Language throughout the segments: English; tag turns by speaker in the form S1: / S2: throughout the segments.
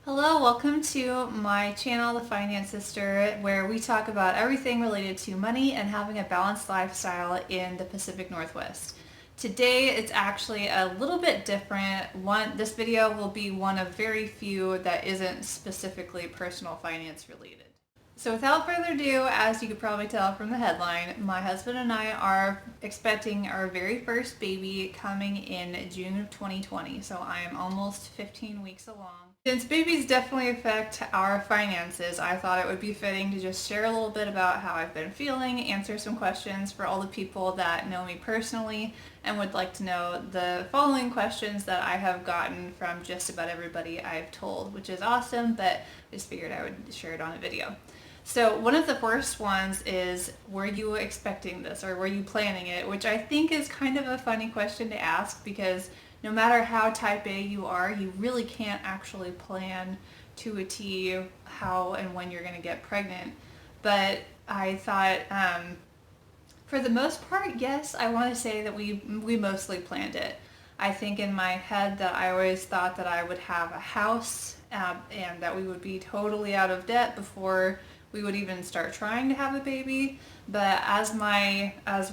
S1: Hello, welcome to my channel, The Finance Sister, where we talk about everything related to money and having a balanced lifestyle in the Pacific Northwest. Today, it's actually a little bit different. This video will be one of very few that isn't specifically personal finance related. So without further ado, as you could probably tell from the headline, my husband and I are expecting our very first baby coming in June of 2020. So I am almost 15 weeks along. Since babies definitely affect our finances, I thought it would be fitting to just share a little bit about how I've been feeling, answer some questions for all the people that know me personally and would like to know the following questions that I have gotten from just about everybody I've told, which is awesome, but I just figured I would share it on a video. So one of the first ones is, were you expecting this or were you planning it? Which I think is kind of a funny question to ask because no matter how type A you are, you really can't actually plan to a T how and when you're going to get pregnant. But I thought, for the most part, yes, I want to say that we mostly planned it. I think in my head that I always thought that I would have a house and that we would be totally out of debt before we would even start trying to have a baby. But as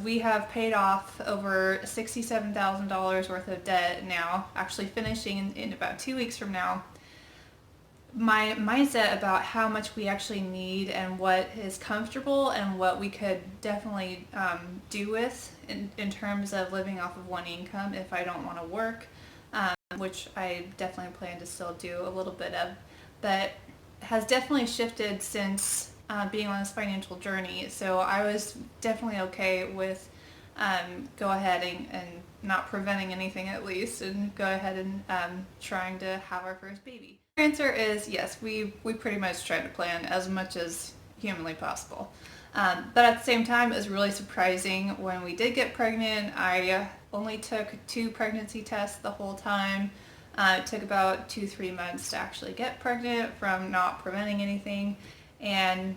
S1: we have paid off over $67,000 worth of debt now, actually finishing in about 2 weeks from now, my mindset about how much we actually need and what is comfortable and what we could definitely do with in terms of living off of one income if I don't want to work, which I definitely plan to still do a little bit of, but has definitely shifted since being on this financial journey. So I was definitely okay with go ahead and not preventing anything at least, and go ahead and trying to have our first baby. The answer is yes, we pretty much tried to plan as much as humanly possible. But at the same time, it was really surprising when we did get pregnant. I only took 2 pregnancy tests the whole time. It took about 2-3 months to actually get pregnant from not preventing anything. And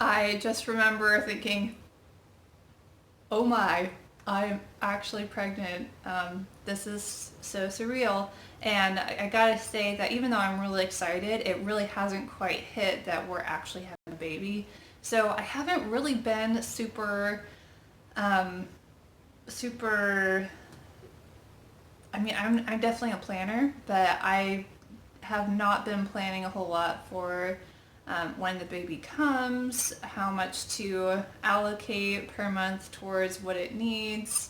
S1: I just remember thinking, oh my, I'm actually pregnant. This is so surreal. And I gotta say that even though I'm really excited, it really hasn't quite hit that we're actually having a baby. So I haven't really been super, I mean, I'm definitely a planner, but I have not been planning a whole lot for when the baby comes, how much to allocate per month towards what it needs,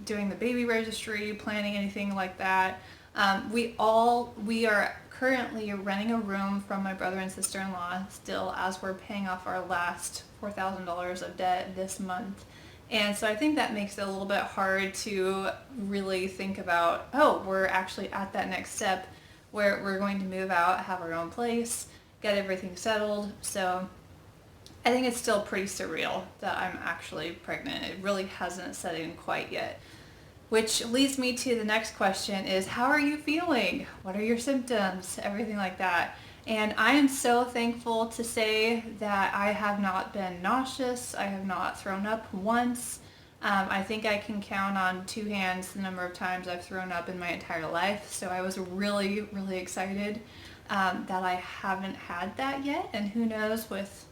S1: doing the baby registry, planning anything like that. We are currently renting a room from my brother and sister-in-law still, as we're paying off our last $4,000 of debt this month. And so I think that makes it a little bit hard to really think about, oh, we're actually at that next step where we're going to move out, have our own place, get everything settled. So I think it's still pretty surreal that I'm actually pregnant. It really hasn't set in quite yet. Which leads me to the next question is, how are you feeling? What are your symptoms? Everything like that. And I am so thankful to say that I have not been nauseous. I have not thrown up once. I think I can count on 2 hands the number of times I've thrown up in my entire life. So I was really, really excited that I haven't had that yet. And who knows, with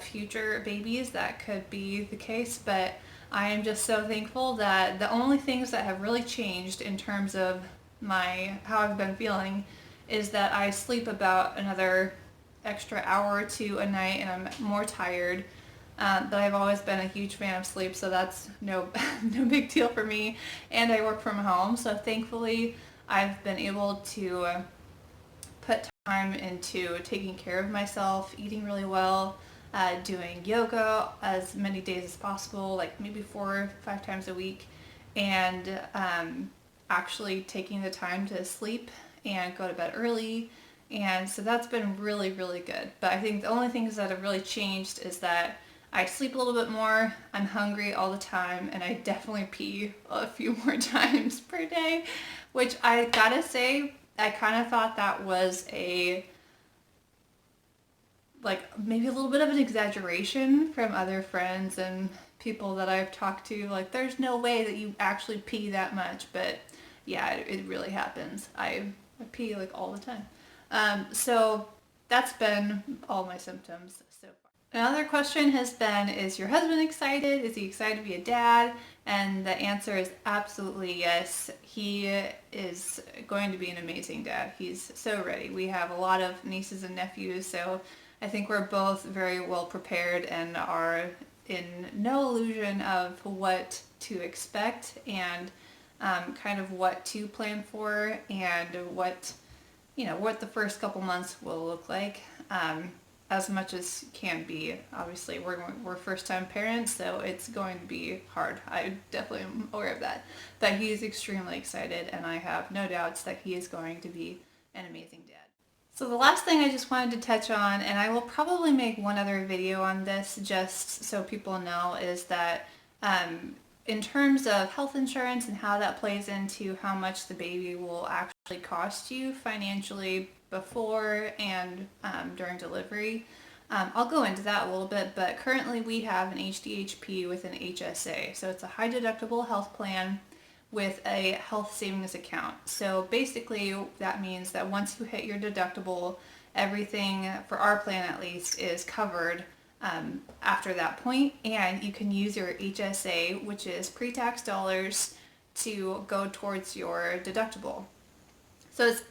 S1: future babies that could be the case. But I am just so thankful that the only things that have really changed in terms of how I've been feeling is that I sleep about another extra hour or 2 a night and I'm more tired. But I've always been a huge fan of sleep, so that's no big deal for me. And I work from home, so thankfully I've been able to put time into taking care of myself, eating really well, doing yoga as many days as possible, like maybe 4 or 5 times a week, and actually taking the time to sleep and go to bed early. And so that's been really, really good. But I think the only things that have really changed is that I sleep a little bit more, I'm hungry all the time, and I definitely pee a few more times per day, which I gotta say, I kind of thought that was maybe a little bit of an exaggeration from other friends and people that I've talked to. Like, there's no way that you actually pee that much, but yeah, it really happens. I I pee like all the time. So that's been all my symptoms so far. Another question has been, is your husband excited? Is he excited to be a dad? And the answer is absolutely yes. He is going to be an amazing dad. He's so ready. We have a lot of nieces and nephews, so I think we're both very well prepared and are in no illusion of what to expect and kind of what to plan for and what the first couple months will look like, as much as can be. Obviously, we're first time parents, so it's going to be hard. I definitely am aware of that. But he's extremely excited, and I have no doubts that he is going to be an amazing dad. So the last thing I just wanted to touch on, and I will probably make one other video on this just so people know, is that in terms of health insurance and how that plays into how much the baby will actually cost you financially before and during delivery, I'll go into that a little bit, but currently we have an HDHP with an HSA. So it's a high deductible health plan with a health savings account. So basically that means that once you hit your deductible, everything, for our plan at least, is covered after that point, and you can use your HSA, which is pre-tax dollars, to go towards your deductible. So it's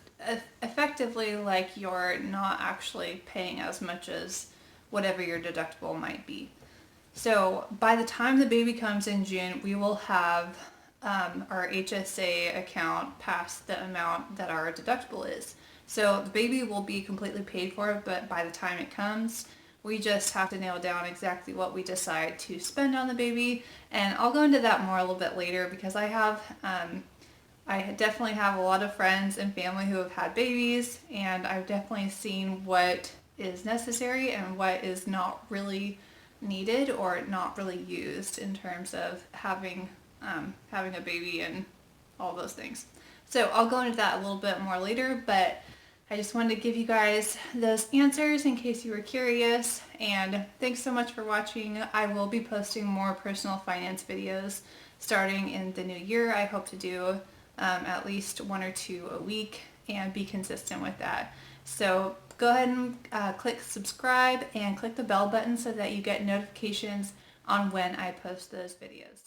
S1: effectively like you're not actually paying as much as whatever your deductible might be. So by the time the baby comes in June, we will have our HSA account past the amount that our deductible is. So the baby will be completely paid for, but by the time it comes, we just have to nail down exactly what we decide to spend on the baby. And I'll go into that more a little bit later, because I definitely have a lot of friends and family who have had babies, and I've definitely seen what is necessary and what is not really needed or not really used in terms of having a baby and all those things. So I'll go into that a little bit more later, but I just wanted to give you guys those answers in case you were curious, and thanks so much for watching. I will be posting more personal finance videos starting in the new year. I hope to do at least 1 or 2 a week and be consistent with that. So go ahead and click subscribe and click the bell button so that you get notifications on when I post those videos.